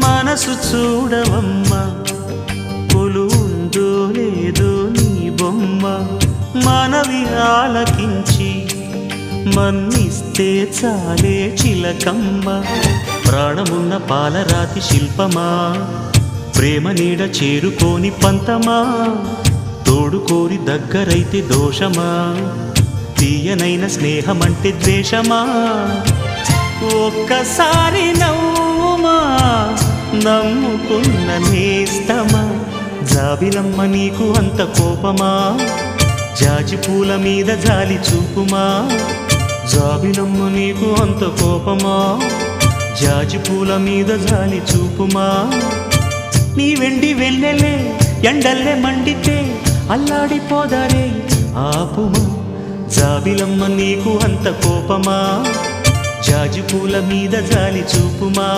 మనసు చూడవమ్మా కొలువుందో లేదో నీ బొమ్మ మనవి ఆలకించి మన్నిస్తే చాలే చిలకమ్మ ప్రాణమున్న పాలరాతి శిల్పమా ప్రేమ నీడ చేరుకోని పంతమా తోడుకోరి దగ్గరైతే దోషమా తీయనైన స్నేహమంటే ద్వేషమా ఒక్కసారి నవ్వుమా నమ్ముకున్న నేస్తమా జాబిలమ్మ నీకు అంత కోపమా జాజి పూల మీద జాలి చూపుమా జాబిలమ్మ నీకు అంత కోపమా జాజి పూల మీద జాలి చూపుమా నీ వెండి వెన్నెలే ఎండల్లే మండితే అల్లాడిపోదారే ఆపుమా జాబిలమ్మ నీకు అంత కోపమా జాజి పూల మీద జాలి చూపుమా